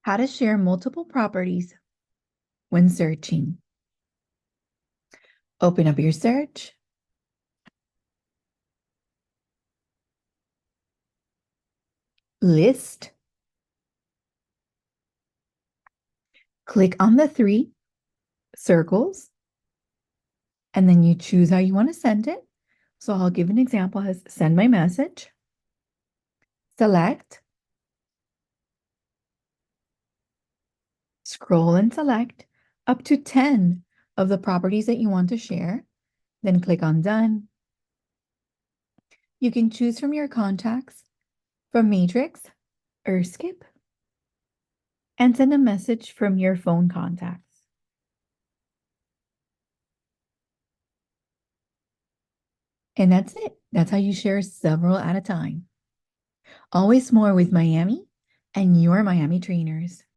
How to share multiple properties when searching. Open up your search. List. Click on the 3 circles, and then you choose how you want to send it. So I'll give an example as send my message. Select. Scroll and select up to 10 of the properties that you want to share. Then click on done. You can choose from your contacts, from Matrix or Skip, and send a message from your phone contacts. And that's it. That's how you share several at a time. Always more with Miami and your Miami trainers.